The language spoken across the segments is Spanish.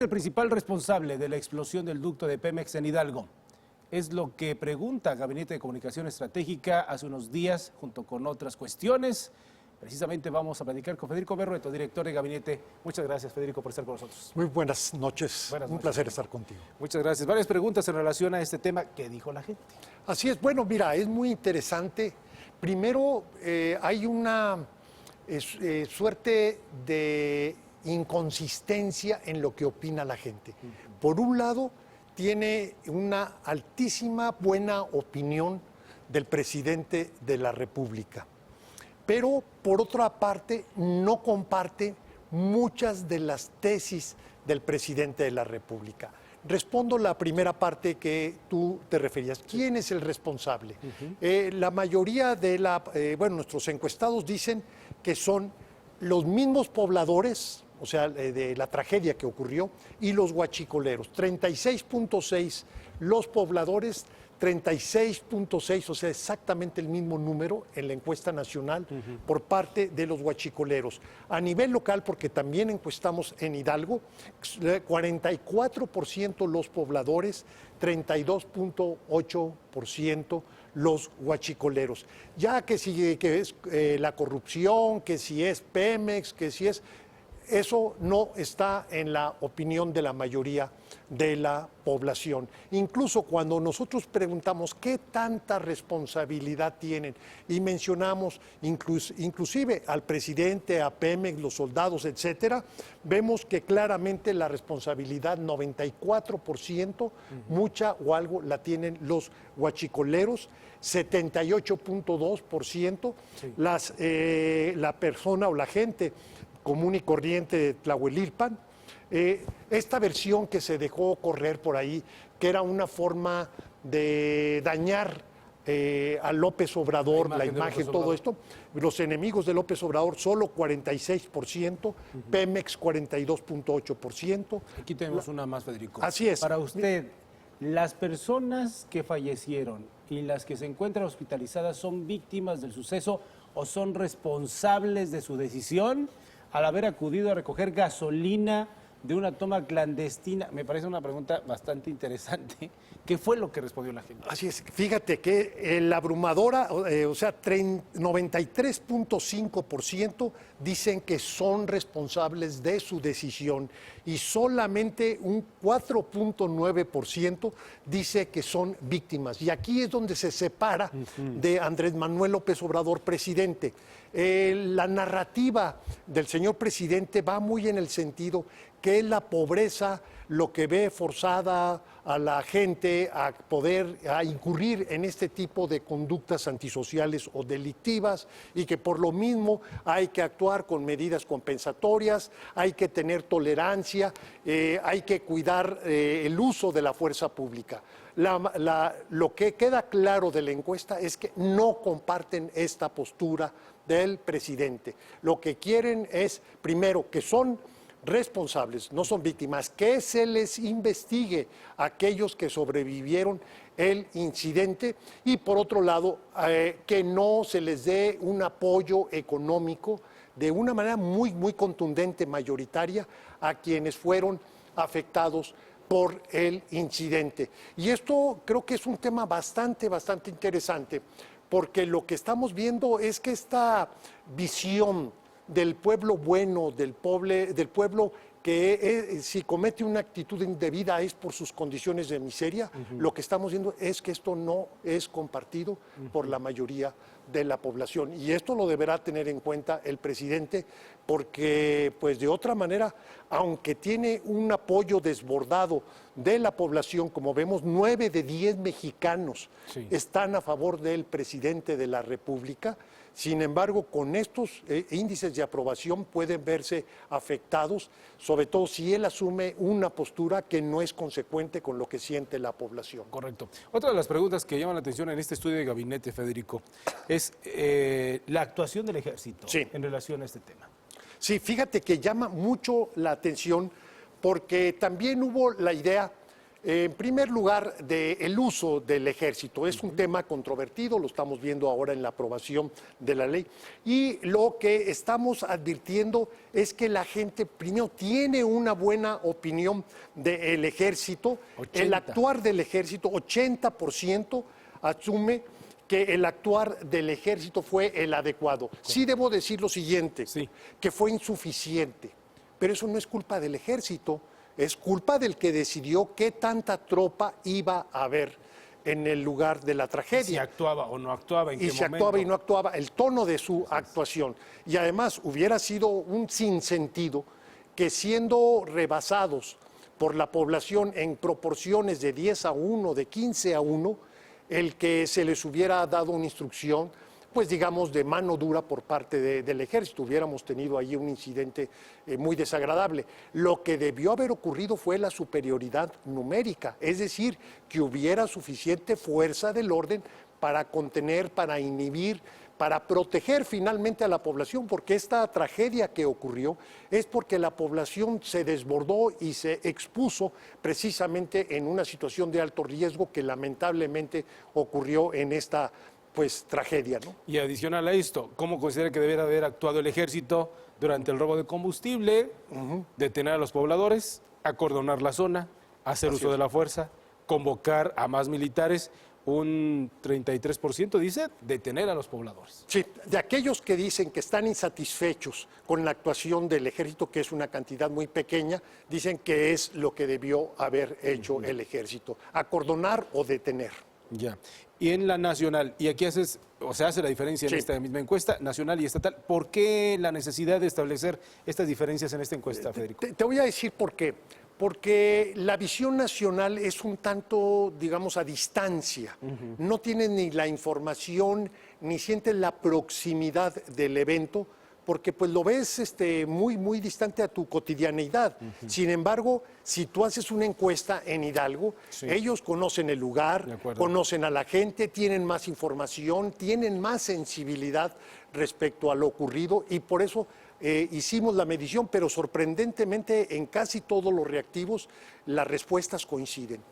El principal responsable de la explosión del ducto de Pemex en Hidalgo. Es lo que pregunta Gabinete de Comunicación Estratégica hace unos días, junto con otras cuestiones. Precisamente vamos a platicar con Federico Berrueto, director de Gabinete. Muchas gracias, Federico, por estar con nosotros. Muy buenas noches. Un placer estar contigo. Muchas gracias. Varias preguntas en relación a este tema. ¿Qué dijo la gente? Así es. Bueno, mira, es muy interesante. Primero, hay una suerte de inconsistencia en lo que opina la gente. Por un lado, tiene una altísima buena opinión del presidente de la República, pero por otra parte no comparte muchas de las tesis del presidente de la República. Respondo la primera parte que tú te referías. ¿Quién es el responsable? La mayoría de nuestros encuestados dicen que son los mismos pobladores, o sea, de la tragedia que ocurrió, y los huachicoleros. 36.6 los pobladores, 36.6, o sea, exactamente el mismo número en la encuesta nacional por parte de los huachicoleros. A nivel local, porque también encuestamos en Hidalgo, 44% los pobladores, 32.8% los huachicoleros. Ya que si que es la corrupción, que si es Pemex, que si es... Eso no está en la opinión de la mayoría de la población. Incluso cuando nosotros preguntamos qué tanta responsabilidad tienen y mencionamos inclusive al presidente, a Pemex, los soldados, etcétera, vemos que claramente la responsabilidad, 94%, mucha o algo la tienen los huachicoleros, 78.2%, la persona o la gente común y corriente de Tlahuelilpan. Esta versión que se dejó correr por ahí, que era una forma de dañar a López Obrador, la imagen, todo esto, los enemigos de López Obrador, solo 46%, Pemex 42.8%. Aquí tenemos una más, Federico. Así es. Para usted, ¿las personas que fallecieron y las que se encuentran hospitalizadas son víctimas del suceso o son responsables de su decisión al haber acudido a recoger gasolina de una toma clandestina? Me parece una pregunta bastante interesante. ¿Qué fue lo que respondió la gente? Así es, fíjate que la abrumadora, 93.5% dicen que son responsables de su decisión y solamente un 4.9% dice que son víctimas. Y aquí es donde se separa de Andrés Manuel López Obrador, presidente. La narrativa del señor presidente va muy en el sentido que es la pobreza lo que ve forzada a la gente a incurrir en este tipo de conductas antisociales o delictivas, y que por lo mismo hay que actuar con medidas compensatorias, hay que tener tolerancia, hay que cuidar el uso de la fuerza pública. Lo que queda claro de la encuesta es que no comparten esta postura del presidente. Lo que quieren es, primero, que son responsables, no son víctimas, que se les investigue a aquellos que sobrevivieron el incidente, y por otro lado, que no se les dé un apoyo económico de una manera muy, muy contundente, mayoritaria, a quienes fueron afectados por el incidente. Y esto creo que es un tema bastante interesante, porque lo que estamos viendo es que esta visión del pueblo bueno, del pueblo que si comete una actitud indebida es por sus condiciones de miseria, lo que estamos viendo es que esto no es compartido por la mayoría de la población. Y esto lo deberá tener en cuenta el presidente, porque pues de otra manera, aunque tiene un apoyo desbordado de la población, como vemos, 9 de 10 mexicanos están a favor del presidente de la República. Sin embargo, con estos índices de aprobación pueden verse afectados, sobre todo si él asume una postura que no es consecuente con lo que siente la población. Correcto. Otra de las preguntas que llaman la atención en este estudio de gabinete, Federico, es la actuación del ejército en relación a este tema. Sí, fíjate que llama mucho la atención, porque también hubo la idea En primer lugar, el uso del ejército. Es un tema controvertido, lo estamos viendo ahora en la aprobación de la ley. Y lo que estamos advirtiendo es que la gente, primero, tiene una buena opinión del ejército. 80. El actuar del ejército, 80% asume que el actuar del ejército fue el adecuado. Sí debo decir lo siguiente, que fue insuficiente, pero eso no es culpa del ejército. Es culpa del que decidió qué tanta tropa iba a haber en el lugar de la tragedia. Si actuaba o no actuaba, en qué Y si actuaba y no actuaba, el tono de su actuación. Y además hubiera sido un sinsentido que siendo rebasados por la población en proporciones de 10-1, de 15-1, el que se les hubiera dado una instrucción, pues digamos, de mano dura por parte del ejército. Hubiéramos tenido ahí un incidente muy desagradable. Lo que debió haber ocurrido fue la superioridad numérica, es decir, que hubiera suficiente fuerza del orden para contener, para inhibir, para proteger finalmente a la población, porque esta tragedia que ocurrió es porque la población se desbordó y se expuso precisamente en una situación de alto riesgo que lamentablemente ocurrió en esta tragedia, ¿no? Y adicional a esto, ¿cómo considera que debería haber actuado el ejército durante el robo de combustible? Detener a los pobladores, acordonar la zona, hacer uso de la fuerza, convocar a más militares. Un 33% dice detener a los pobladores. Sí, de aquellos que dicen que están insatisfechos con la actuación del ejército, que es una cantidad muy pequeña, dicen que es lo que debió haber hecho el ejército, acordonar o detener. Ya. Y en la nacional, y aquí se hace la diferencia en esta misma encuesta, nacional y estatal. ¿Por qué la necesidad de establecer estas diferencias en esta encuesta, Federico? Te voy a decir por qué. Porque la visión nacional es un tanto, digamos, a distancia. No tienen ni la información, ni sienten la proximidad del evento, porque pues lo ves muy, muy distante a tu cotidianeidad. Sin embargo, si tú haces una encuesta en Hidalgo, ellos conocen el lugar, conocen a la gente, tienen más información, tienen más sensibilidad respecto a lo ocurrido y por eso hicimos la medición, pero sorprendentemente en casi todos los reactivos las respuestas coinciden.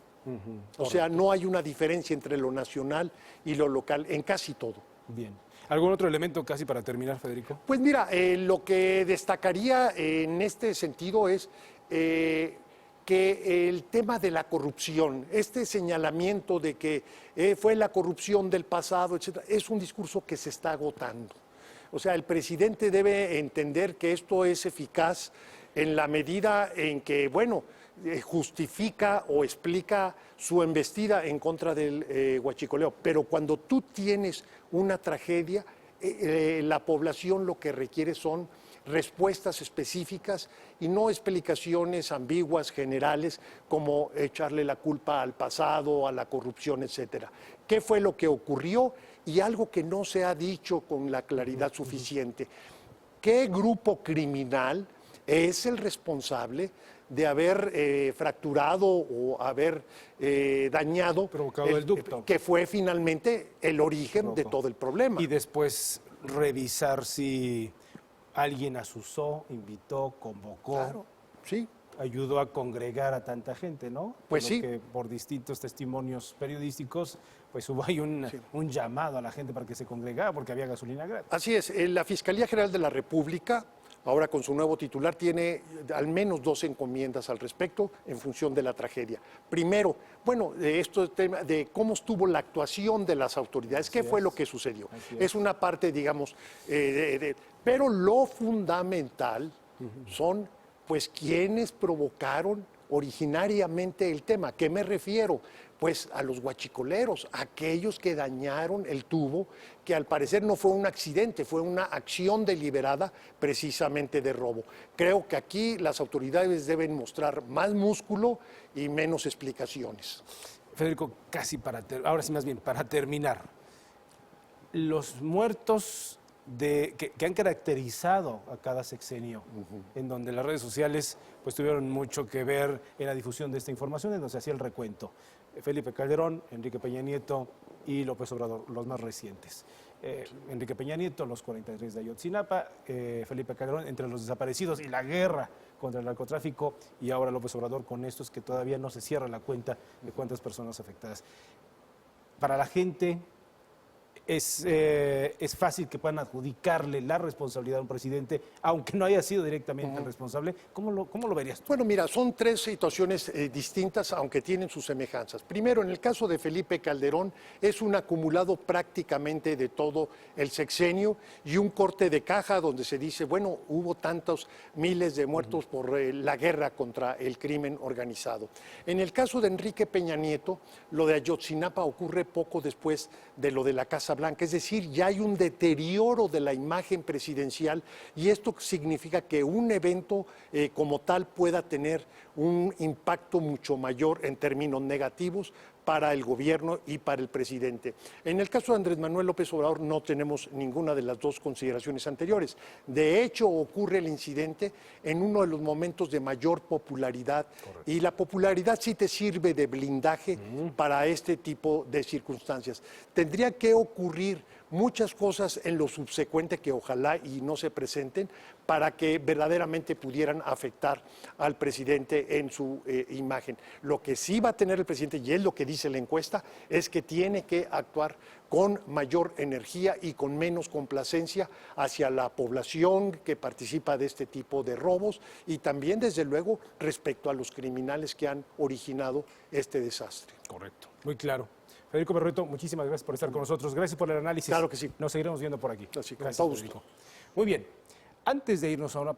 O sea, no hay una diferencia entre lo nacional y lo local, en casi todo. Bien. ¿Algún otro elemento casi para terminar, Federico? Pues mira, lo que destacaría en este sentido es que el tema de la corrupción, este señalamiento de que fue la corrupción del pasado, etcétera, es un discurso que se está agotando. O sea, el presidente debe entender que esto es eficaz en la medida en que, bueno, justifica o explica su embestida en contra del huachicoleo. Pero cuando tú tienes una tragedia, la población lo que requiere son respuestas específicas y no explicaciones ambiguas, generales, como echarle la culpa al pasado, a la corrupción, etcétera. ¿Qué fue lo que ocurrió? Y algo que no se ha dicho con la claridad suficiente. ¿Qué grupo criminal es el responsable de haber fracturado o haber dañado, provocado el ducto, que fue finalmente el origen de todo el problema? Y después revisar si alguien asusó, invitó, convocó, claro, sí, ayudó a congregar a tanta gente, ¿no? Pues sí. Que por distintos testimonios periodísticos, pues hubo ahí un llamado a la gente para que se congregara porque había gasolina gratis. Así es, la Fiscalía General de la República, ahora con su nuevo titular, tiene al menos 2 encomiendas al respecto en función de la tragedia. Primero, bueno, esto es tema de cómo estuvo la actuación de las autoridades, qué fue lo que sucedió. Es una parte, digamos, pero lo fundamental son, pues, quienes provocaron originariamente el tema. ¿A qué me refiero? Pues a los huachicoleros, aquellos que dañaron el tubo, que al parecer no fue un accidente, fue una acción deliberada precisamente de robo. Creo que aquí las autoridades deben mostrar más músculo y menos explicaciones. Federico, casi ahora sí más bien, para terminar, los muertos que han caracterizado a cada sexenio, en donde las redes sociales pues tuvieron mucho que ver en la difusión de esta información, en donde se hacía el recuento. Felipe Calderón, Enrique Peña Nieto y López Obrador, los más recientes. Enrique Peña Nieto, los 43 de Ayotzinapa, Felipe Calderón, entre los desaparecidos y la guerra contra el narcotráfico, y ahora López Obrador con estos que todavía no se cierra la cuenta de cuántas personas afectadas. Para la gente es fácil que puedan adjudicarle la responsabilidad a un presidente, aunque no haya sido directamente el responsable. ¿Cómo lo verías tú? Bueno, mira, son tres situaciones distintas, aunque tienen sus semejanzas. Primero, en el caso de Felipe Calderón, es un acumulado prácticamente de todo el sexenio y un corte de caja donde se dice, bueno, hubo tantos miles de muertos por la guerra contra el crimen organizado. En el caso de Enrique Peña Nieto, lo de Ayotzinapa ocurre poco después de lo de la Casa Blanca, es decir, ya hay un deterioro de la imagen presidencial y esto significa que un evento como tal pueda tener un impacto mucho mayor en términos negativos para el gobierno y para el presidente. En el caso de Andrés Manuel López Obrador no tenemos ninguna de las dos consideraciones anteriores. De hecho, ocurre el incidente en uno de los momentos de mayor popularidad. Correcto. Y la popularidad sí te sirve de blindaje para este tipo de circunstancias. Tendría que ocurrir muchas cosas en lo subsecuente que ojalá y no se presenten para que verdaderamente pudieran afectar al presidente en su imagen. Lo que sí va a tener el presidente, y es lo que dice la encuesta, es que tiene que actuar con mayor energía y con menos complacencia hacia la población que participa de este tipo de robos y también, desde luego, respecto a los criminales que han originado este desastre. Correcto, muy claro. Federico Berrueto, muchísimas gracias por estar con nosotros. Gracias por el análisis. Claro que sí. Nos seguiremos viendo por aquí. Así, con gracias, todo Federico. gusto. Muy bien. Antes de irnos a una